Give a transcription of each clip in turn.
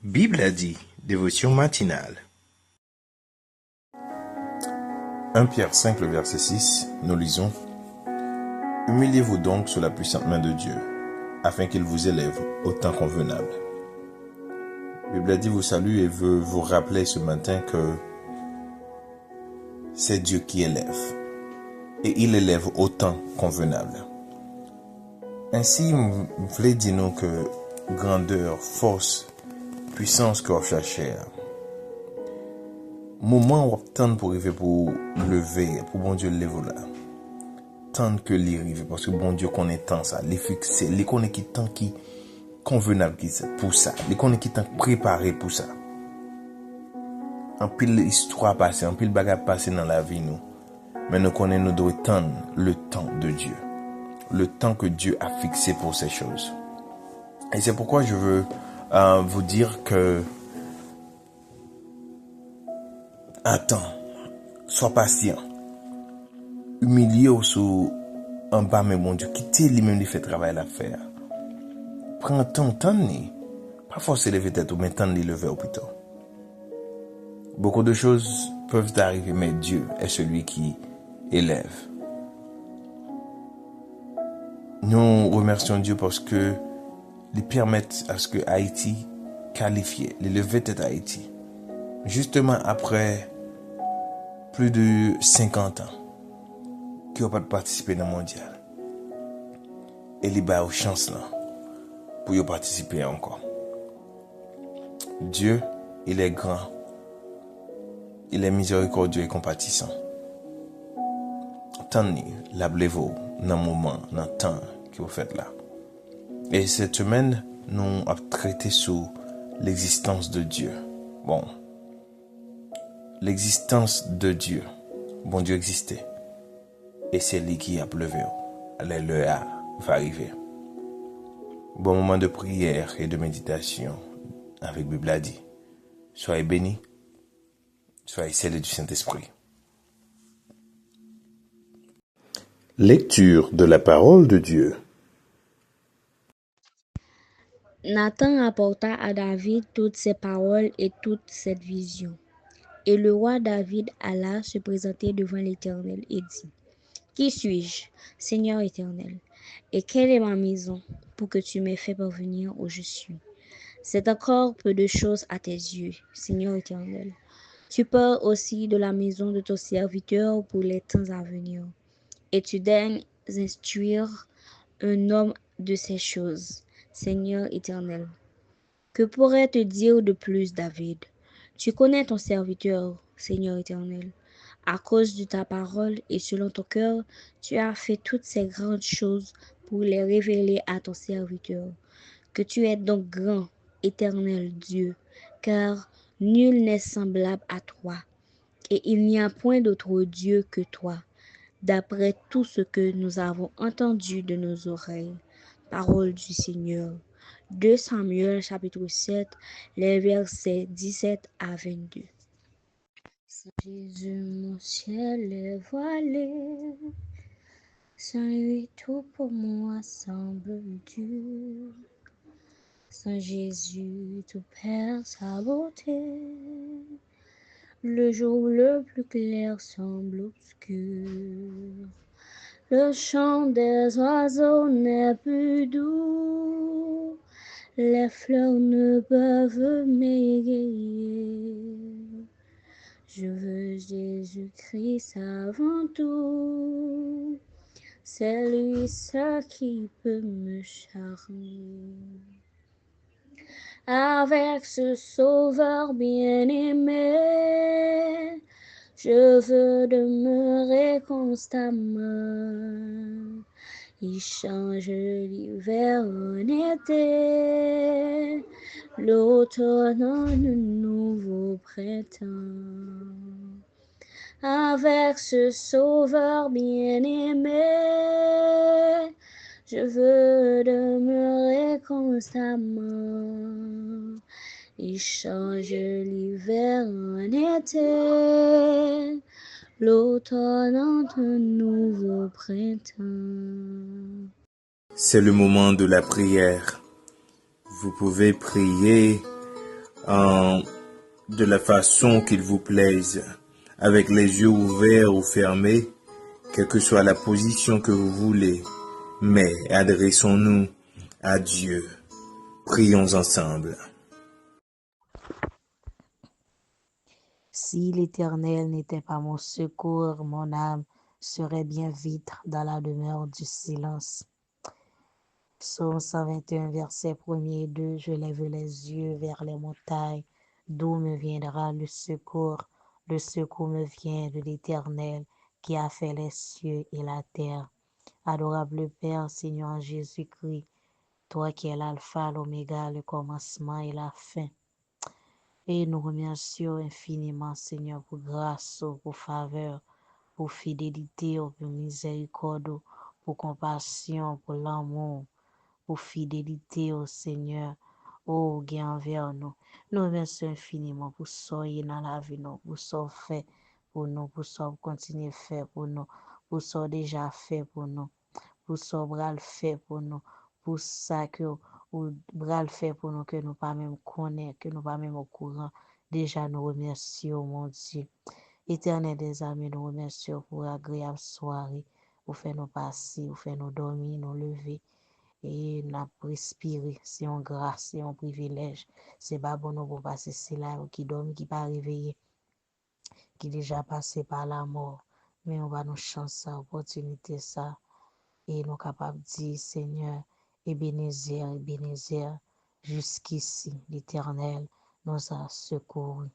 Bible a dit, dévotion matinale. 1 Pierre 5, le verset 6, nous lisons « Humiliez-vous donc sous la puissante main de Dieu, afin qu'il vous élève au temps convenable. » Bible a dit vous salue et veut vous rappeler ce matin que c'est Dieu qui élève, et il élève au temps convenable. Ainsi, je voulais dire nous que grandeur, force, puissance que vous cherchez, moment où attendre pour arriver pour lever, pour bon Dieu lever là. Tant que l'y arrive, parce que bon Dieu connaît tant ça, les fixer, les connaît qui tant qui convenable qui pour ça, les connaît qui tant préparé pour ça. En pile histoire passée, en pile bagarre passée dans la vie nous, mais nous connaissons nous devons attendre le temps de Dieu, le temps que Dieu a fixé pour ces choses. Et c'est pourquoi je veux vous dire que attends, sois patient. Humilié ou sous en bas, mais mon Dieu, quittez lui-même, il fait travail à faire. Prends ton temps, pas forcer lever tête ou mais temps de lever au plutôt. Beaucoup de choses peuvent arriver, mais Dieu est celui qui élève. Nous remercions Dieu parce que il permet à ce que Haïti qualifie, les lever tête Haïti. Justement après plus de 50 ans qui n'ont pas participé dans le mondial. Et il y a une chance là pour y participer encore. Dieu, il est grand. Il est miséricordieux et compatissant. Tandis, l'ablez-vous dans le moment, dans le temps que vous faites là. Et cette semaine, nous avons traité sur l'existence de Dieu. Bon, l'existence de Dieu. Bon Dieu existait. Et c'est lui qui a pleuvé. L'heure va arriver. Bon moment de prière et de méditation avec Bible a dit. Soyez bénis, soyez scellés du Saint-Esprit. Lecture de la parole de Dieu. Nathan rapporta à David toutes ces paroles et toute cette vision. Et le roi David alla se présenter devant l'Éternel et dit, « Qui suis-je, Seigneur éternel, et quelle est ma maison pour que tu m'aies fait parvenir où je suis? C'est encore peu de choses à tes yeux, Seigneur éternel. Tu parles aussi de la maison de ton serviteur pour les temps à venir, et tu daignes instruire un homme de ces choses, Seigneur éternel. Que pourrais te dire de plus, David? Tu connais ton serviteur, Seigneur éternel. À cause de ta parole et selon ton cœur, tu as fait toutes ces grandes choses pour les révéler à ton serviteur. Que tu es donc grand, éternel Dieu, car nul n'est semblable à toi, et il n'y a point d'autre Dieu que toi, d'après tout ce que nous avons entendu de nos oreilles. Parole du Seigneur. 2 Samuel chapitre 7, les versets 17 à 22. Saint Jésus, mon ciel est voilé, sans lui tout pour moi semble dur. Sans Jésus, tout perd sa beauté, le jour le plus clair semble obscur. Le chant des oiseaux n'est plus doux, les fleurs ne peuvent m'égayer. Je veux Jésus-Christ avant tout, c'est lui seul qui peut me charmer. Avec ce sauveur bien-aimé, je veux demeurer constamment. Il change l'hiver en été, l'automne en un nouveau printemps. Avec ce sauveur bien-aimé, je veux demeurer constamment. Il change l'hiver en été, l'automne en un nouveau printemps. C'est le moment de la prière. Vous pouvez prier de la façon qu'il vous plaise, avec les yeux ouverts ou fermés, quelle que soit la position que vous voulez. Mais adressons-nous à Dieu. Prions ensemble. Si l'Éternel n'était pas mon secours, mon âme serait bien vite dans la demeure du silence. Psaume 121, versets 1 et 2, je lève les yeux vers les montagnes, d'où me viendra le secours. Le secours me vient de l'Éternel qui a fait les cieux et la terre. Adorable Père, Seigneur Jésus-Christ, toi qui es l'alpha, l'oméga, le commencement et la fin. Et nous remercions infiniment, Seigneur, pour grâce, pour faveur, pour fidélité, pour miséricorde, pour compassion, pour l'amour, pour fidélité au Seigneur, oh, gain envers nous. Nous remercions infiniment pour soyez dans la vie, nous, pour ce fait pour nous, pour ce continuer à faire pour nous, pour ce déjà fait pour nous, pour ce bral fait pour nous, pour ça que ou bral fait pour nous, que nous pas même connaître, que nous pas même au courant. Déjà, nous remercions, mon Dieu. Éternel des amis, nous remercions pour l'agréable soirée, pour faire nous passer, pour faire nous dormir, nous lever. Et nous respirer, c'est une grâce, c'est un privilège. C'est pas bon nous pour passer cela qui dorment, qui pas réveillé, qui déjà passé par la mort. Mais on va nous chancer, opportunité ça. Et nous capables de dire, Seigneur, Ebenezer, jusqu'ici, l'Éternel nous a secourus.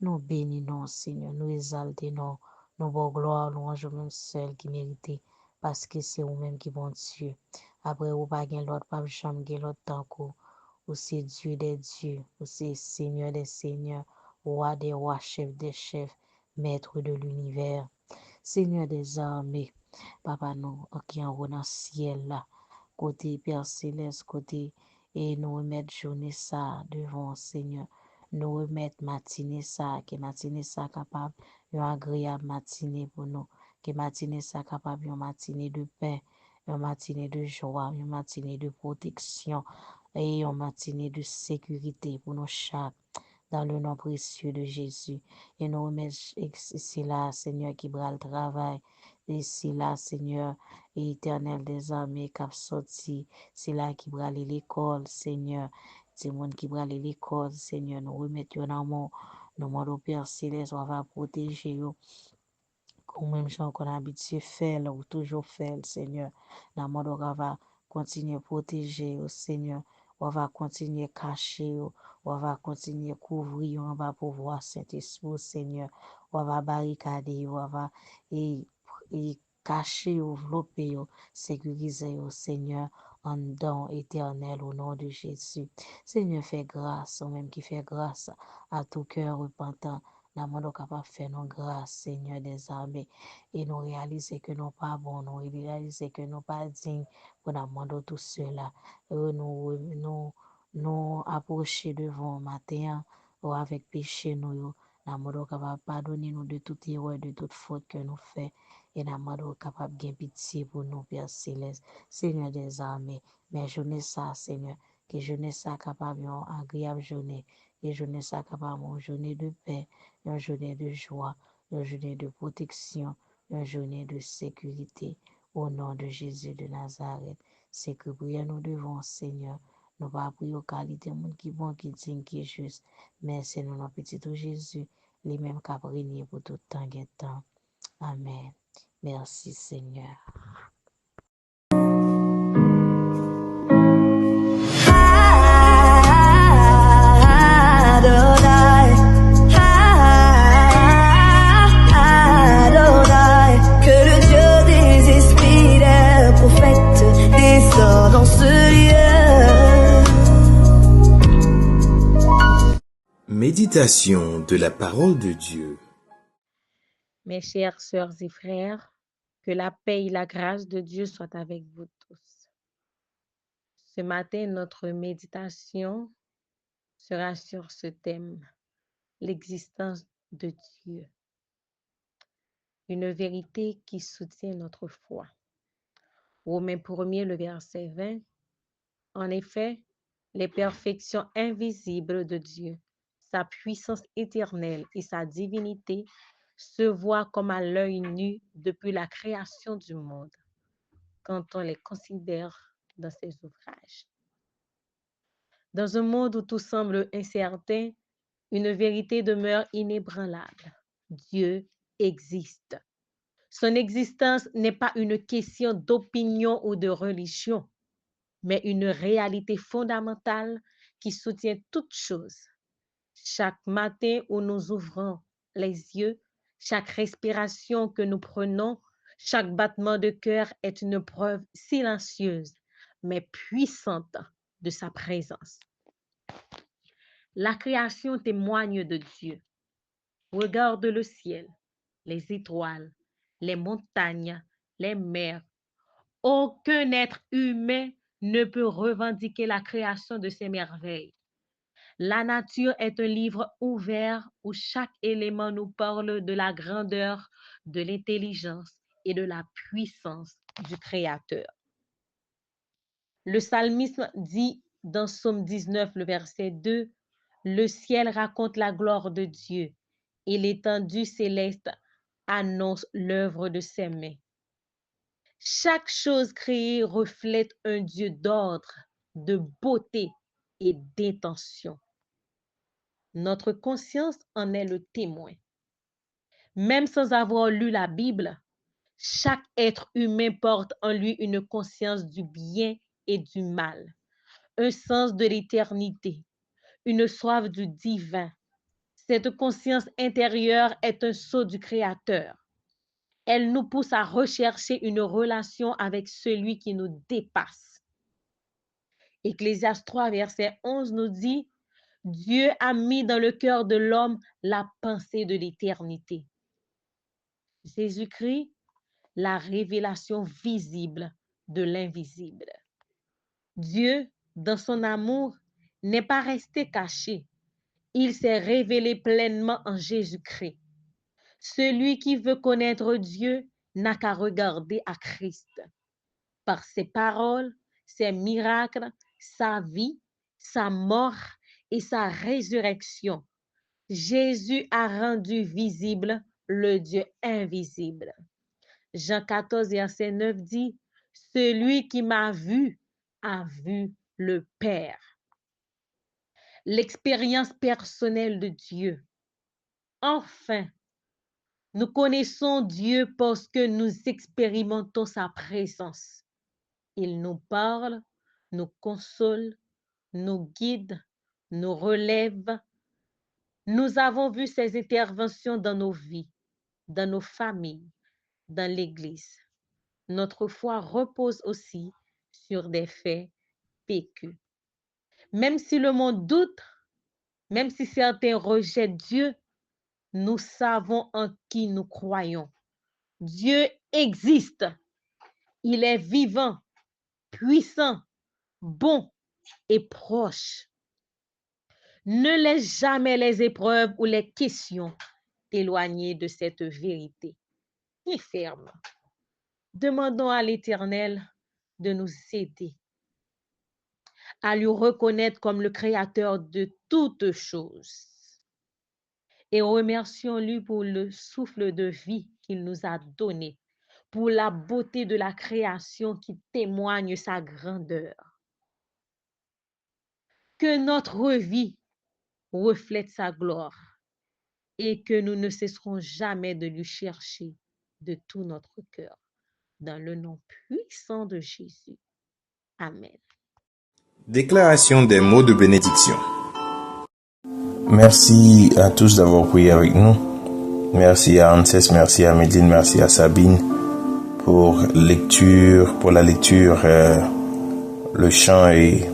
Nous bénissons, Seigneur, nous exaltons, nous vos gloire, louange même seul qui mérite, parce que c'est vous-même qui bon Dieu. Après, vous pas l'autre, pas jamais l'autre tant que vous c'est Dieu des dieux, vous c'est Seigneur des seigneurs, roi des rois, chef des chefs, maître de l'univers, Seigneur des armées, Papa nous, qui en haut dans le ciel là, côté Père Céleste, côté, et nous remettre journée ça devant Seigneur. Nous remettre matinée ça, que matinée ça capable, une agréable matinée pour nous, que matinée ça capable, une matinée de paix, une matinée de joie, une matinée de protection, et une matinée de sécurité pour nous chaque, dans le nom précieux de Jésus. Et nous remettons ici là, Seigneur, qui bras le travail, ici là, Seigneur, éternel des armées, qui a sorti, c'est là qui bras l'école, Seigneur, c'est le monde qui bras l'école, Seigneur, nous remettons dans mon, nous demandons au Père Céleste, on va protéger eux, ou même gens qu'on a habitué faire, ou toujours faire, Seigneur, dans le monde on va continuer à protéger, Seigneur, on va continuer à cacher, on va continuer à couvrir, on va pouvoir Saint-Esprit, Seigneur, on va barricader, on va et cacher, envelopper, sécuriser, Seigneur, en don éternel au nom de Jésus. Seigneur, fais grâce, ou même qui fait grâce à tout cœur repentant, la monde capable de faire nos grâces, Seigneur des armées, et nous réaliser que nous pas bons, nous réaliser que nous pas dignes pour nous demander tout cela. Nous approcher devant matin ou avec péché nous, la monde capable pardonner nous de toute erreur, de toute faute que nous fait, et la monde capable de pitié pour nous, Père Céleste, Seigneur des armées. Mais journée ça, Seigneur, que journée ça capable une agréable journée, et journée ça capable une journée de paix, une journée de joie, une journée de protection, une journée de sécurité. Au nom de Jésus de Nazareth, c'est que prions nous devant, Seigneur. Nous pas prier aux qualités, monde qui bon, qui digne, qui est juste, mais c'est nous, notre petit Jésus, les mêmes qui a régné pour tout temps et temps. Amen. Merci, Seigneur. Méditation de la parole de Dieu. Mes chères sœurs et frères, que la paix et la grâce de Dieu soient avec vous tous. Ce matin, notre méditation sera sur ce thème, l'existence de Dieu, une vérité qui soutient notre foi. Romains 1er, le verset 20. En effet, les perfections invisibles de Dieu, sa puissance éternelle et sa divinité se voient comme à l'œil nu depuis la création du monde, quand on les considère dans ses ouvrages. Dans un monde où tout semble incertain, une vérité demeure inébranlable. Dieu existe. Son existence n'est pas une question d'opinion ou de religion, mais une réalité fondamentale qui soutient toute chose. Chaque matin où nous ouvrons les yeux, chaque respiration que nous prenons, chaque battement de cœur est une preuve silencieuse, mais puissante de sa présence. La création témoigne de Dieu. Regarde le ciel, les étoiles, les montagnes, les mers. Aucun être humain ne peut revendiquer la création de ces merveilles. La nature est un livre ouvert où chaque élément nous parle de la grandeur, de l'intelligence et de la puissance du Créateur. Le psalmiste dit dans Psaume 19, le verset 2, « Le ciel raconte la gloire de Dieu et l'étendue céleste annonce l'œuvre de ses mains. » Chaque chose créée reflète un Dieu d'ordre, de beauté et d'intention. Notre conscience en est le témoin. Même sans avoir lu la Bible, chaque être humain porte en lui une conscience du bien et du mal, un sens de l'éternité, une soif du divin. Cette conscience intérieure est un sceau du Créateur. Elle nous pousse à rechercher une relation avec celui qui nous dépasse. Ecclésiaste 3, verset 11 nous dit, « Dieu a mis dans le cœur de l'homme la pensée de l'éternité. » Jésus-Christ, la révélation visible de l'invisible. Dieu, dans son amour, n'est pas resté caché. Il s'est révélé pleinement en Jésus-Christ. Celui qui veut connaître Dieu n'a qu'à regarder à Christ. Par ses paroles, ses miracles, sa vie, sa mort et sa résurrection, Jésus a rendu visible le Dieu invisible. Jean 14, verset 9 dit, « Celui qui m'a vu a vu le Père. » L'expérience personnelle de Dieu. Enfin, nous connaissons Dieu parce que nous expérimentons sa présence. Il nous parle, nous console, nous guide, nous relève. Nous avons vu ses interventions dans nos vies, dans nos familles, dans l'Église. Notre foi repose aussi sur des faits vécus. Même si le monde doute, même si certains rejettent Dieu, nous savons en qui nous croyons. Dieu existe. Il est vivant, puissant, bon et proche. Ne laisse jamais les épreuves ou les questions t'éloigner de cette vérité. Sois ferme. Demandons à l'Éternel de nous aider à lui reconnaître comme le Créateur de toutes choses. Et remercions-lui pour le souffle de vie qu'il nous a donné, pour la beauté de la création qui témoigne sa grandeur. Que notre vie reflète sa gloire et que nous ne cesserons jamais de lui chercher de tout notre cœur. Dans le nom puissant de Jésus. Amen. Déclaration des mots de bénédiction. Merci à tous d'avoir prié avec nous. Merci à Anses, merci à Médine, merci à Sabine pour la lecture, le chant et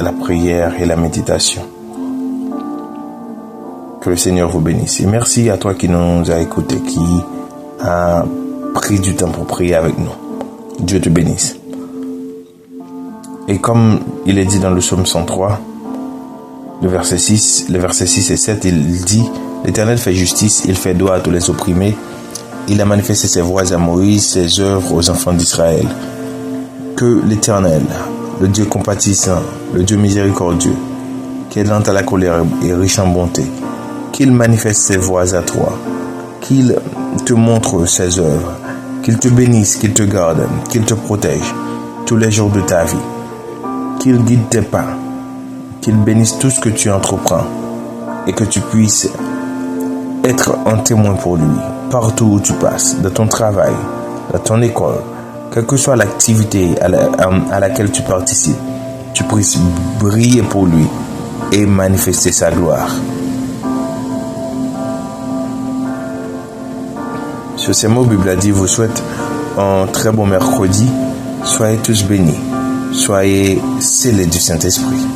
la prière et la méditation. Que le Seigneur vous bénisse. Et merci à toi qui nous a écoutés, qui a pris du temps pour prier avec nous. Dieu te bénisse. Et comme il est dit dans le psaume 103, les versets 6 et 7, il dit, l'Éternel fait justice, il fait droit à tous les opprimés, il a manifesté ses voies à Moïse, ses œuvres aux enfants d'Israël. Que l'Éternel, le Dieu compatissant, le Dieu miséricordieux, qui est lent à la colère et riche en bonté. Qu'il manifeste ses voies à toi, qu'il te montre ses œuvres, qu'il te bénisse, qu'il te garde, qu'il te protège tous les jours de ta vie, qu'il guide tes pas, qu'il bénisse tout ce que tu entreprends et que tu puisses être un témoin pour lui partout où tu passes, dans ton travail, dans ton école, quelle que soit l'activité à laquelle tu participes, tu puisses briller pour lui et manifester sa gloire. Sur ces mots, Bible a dit, vous souhaite un très bon mercredi. Soyez tous bénis. Soyez scellés du Saint-Esprit.